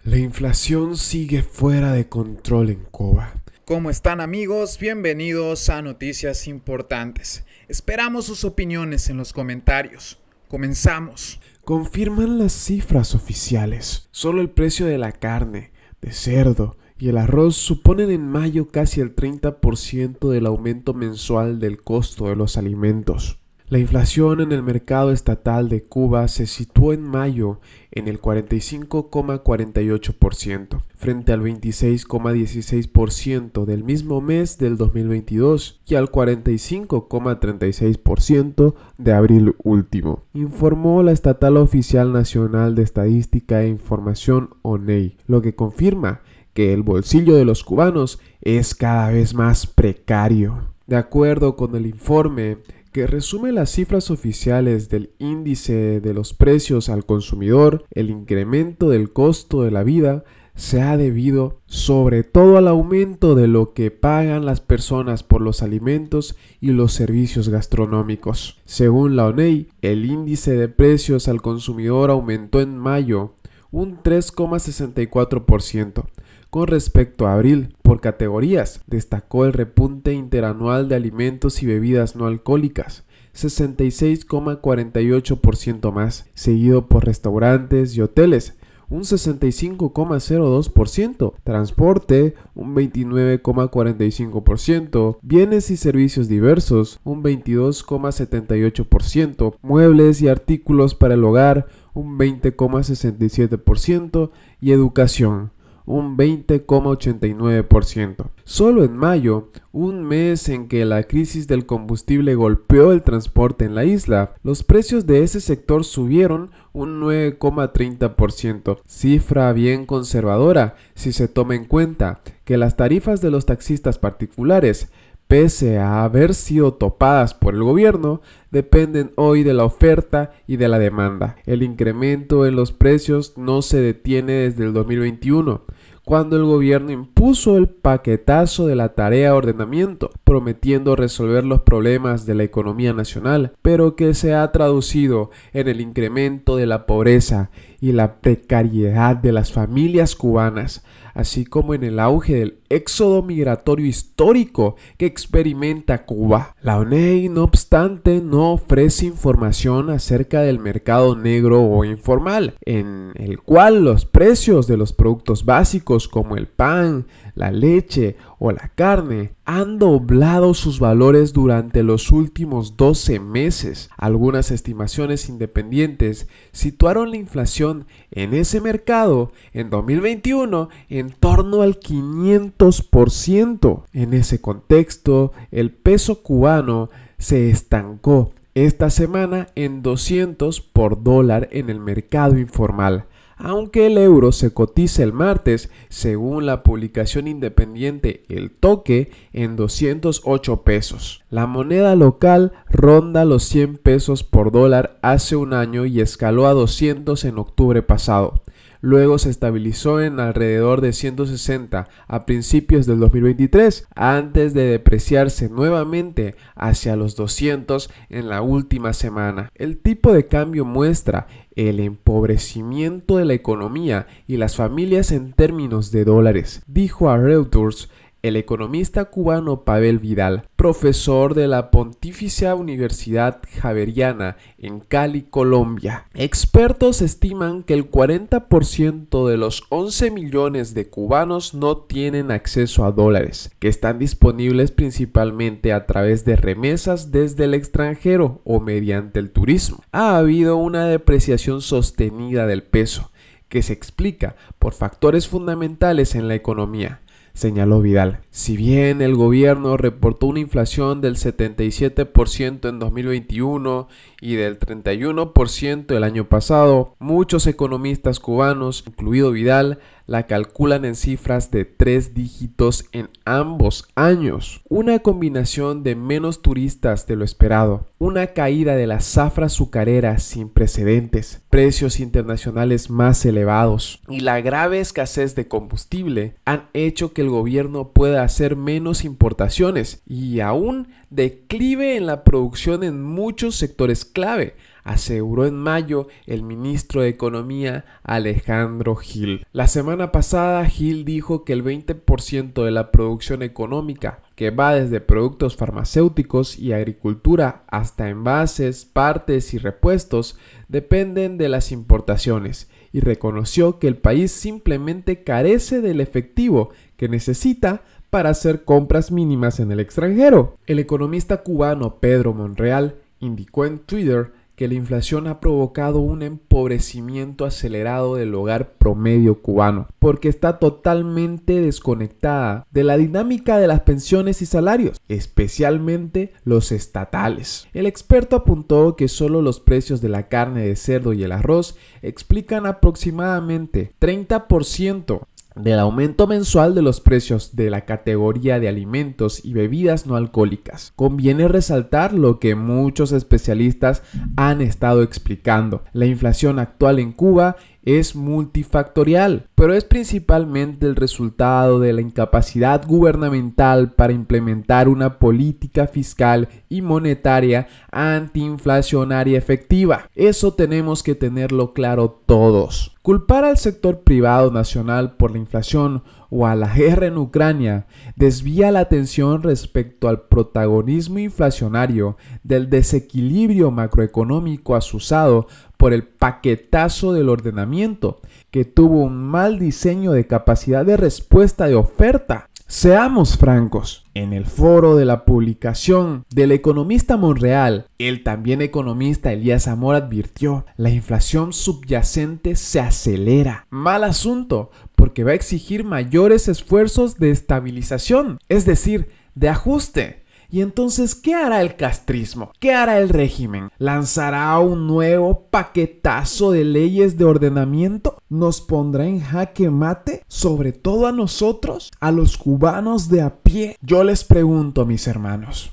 La inflación sigue fuera de control en Cuba. ¿Cómo están, amigos? Bienvenidos a Noticias Importantes. Esperamos sus opiniones en los comentarios. Comenzamos. Confirman las cifras oficiales. Solo el precio de la carne, de cerdo y el arroz suponen en mayo casi el 30% del aumento mensual del costo de los alimentos. La inflación en el mercado estatal de Cuba se situó en mayo en el 45,48%, frente al 26,16% del mismo mes del 2022 y al 45,36% de abril último, informó la Estatal Oficial Nacional de Estadística e Información ONEI, lo que confirma que el bolsillo de los cubanos es cada vez más precario. De acuerdo con el informe, que resume las cifras oficiales del índice de los precios al consumidor, el incremento del costo de la vida se ha debido sobre todo al aumento de lo que pagan las personas por los alimentos y los servicios gastronómicos. Según la ONEI, el índice de precios al consumidor aumentó en mayo un 3,64%. Con respecto a abril, por categorías, destacó el repunte interanual de alimentos y bebidas no alcohólicas, 66,48% más, seguido por restaurantes y hoteles, un 65,02%, transporte, un 29,45%, bienes y servicios diversos, un 22,78%, muebles y artículos para el hogar, un 20,67% y educación, un 20,89%. Solo en mayo, un mes en que la crisis del combustible golpeó el transporte en la isla, los precios de ese sector subieron un 9,30%, cifra bien conservadora si se toma en cuenta que las tarifas de los taxistas particulares, pese a haber sido topadas por el gobierno, dependen hoy de la oferta y de la demanda. El incremento en los precios no se detiene desde el 2021, cuando el gobierno impuso el paquetazo de la tarea de ordenamiento, prometiendo resolver los problemas de la economía nacional, pero que se ha traducido en el incremento de la pobreza y la precariedad de las familias cubanas, así como en el auge del éxodo migratorio histórico que experimenta Cuba. La ONEI, no obstante, no ofrece información acerca del mercado negro o informal, en el cual los precios de los productos básicos como el pan, la leche o la carne han doblado sus valores durante los últimos 12 meses. Algunas estimaciones independientes situaron la inflación en ese mercado en 2021 en torno al 500%. En ese contexto, el peso cubano se estancó esta semana en 200 por dólar en el mercado informal, aunque el euro se cotiza el martes, según la publicación independiente El Toque, en 208 pesos. La moneda local ronda los 100 pesos por dólar hace un año y escaló a 200 en octubre pasado. Luego se estabilizó en alrededor de 160 a principios del 2023, antes de depreciarse nuevamente hacia los 200 en la última semana. El tipo de cambio muestra el empobrecimiento de la economía y las familias en términos de dólares, dijo a Reuters el economista cubano Pavel Vidal, profesor de la Pontificia Universidad Javeriana en Cali, Colombia. Expertos estiman que el 40% de los 11 millones de cubanos no tienen acceso a dólares, que están disponibles principalmente a través de remesas desde el extranjero o mediante el turismo. Ha habido una depreciación sostenida del peso, que se explica por factores fundamentales en la economía, señaló Vidal. Si bien el gobierno reportó una inflación del 77% en 2021 y del 31% el año pasado, muchos economistas cubanos, incluido Vidal, la calculan en cifras de 3 dígitos en ambos años. Una combinación de menos turistas de lo esperado, una caída de la zafra azucarera sin precedentes, precios internacionales más elevados y la grave escasez de combustible han hecho que el gobierno pueda hacer menos importaciones y aún declive en la producción en muchos sectores clave, aseguró en mayo el ministro de Economía Alejandro Gil. La semana pasada Gil dijo que el 20% de la producción económica, que va desde productos farmacéuticos y agricultura hasta envases, partes y repuestos, dependen de las importaciones, y reconoció que el país simplemente carece del efectivo que necesita para hacer compras mínimas en el extranjero. El economista cubano Pedro Monreal indicó en Twitter que la inflación ha provocado un empobrecimiento acelerado del hogar promedio cubano, porque está totalmente desconectada de la dinámica de las pensiones y salarios, especialmente los estatales. El experto apuntó que solo los precios de la carne de cerdo y el arroz explican aproximadamente 30% del aumento mensual de los precios de la categoría de alimentos y bebidas no alcohólicas. Conviene resaltar lo que muchos especialistas han estado explicando. La inflación actual en Cuba es multifactorial, pero es principalmente el resultado de la incapacidad gubernamental para implementar una política fiscal y monetaria antiinflacionaria efectiva. Eso tenemos que tenerlo claro todos. Culpar al sector privado nacional por la inflación o a la guerra en Ucrania desvía la atención respecto al protagonismo inflacionario del desequilibrio macroeconómico azuzado por el paquetazo del ordenamiento, que tuvo un mal diseño de capacidad de respuesta de oferta. Seamos francos, en el foro de la publicación del economista Monreal, el también economista Elías Zamora advirtió: la inflación subyacente se acelera. Mal asunto, porque va a exigir mayores esfuerzos de estabilización, es decir, de ajuste. Y entonces, ¿qué hará el castrismo? ¿Qué hará el régimen? ¿Lanzará un nuevo paquetazo de leyes de ordenamiento? ¿Nos pondrá en jaque mate? ¿Sobre todo a nosotros? ¿A los cubanos de a pie? Yo les pregunto, mis hermanos,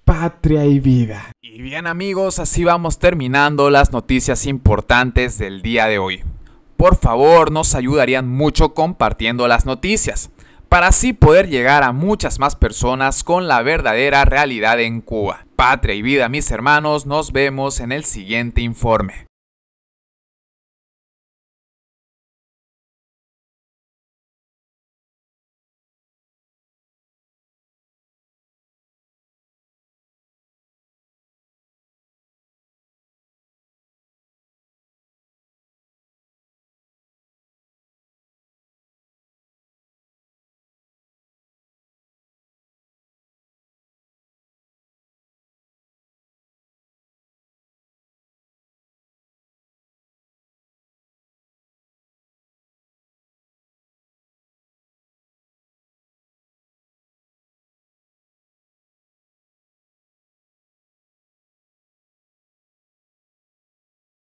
patria y vida. Y bien amigos, así vamos terminando las noticias importantes del día de hoy. Por favor, nos ayudarían mucho compartiendo las noticias, para así poder llegar a muchas más personas con la verdadera realidad en Cuba. Patria y vida, mis hermanos, nos vemos en el siguiente informe.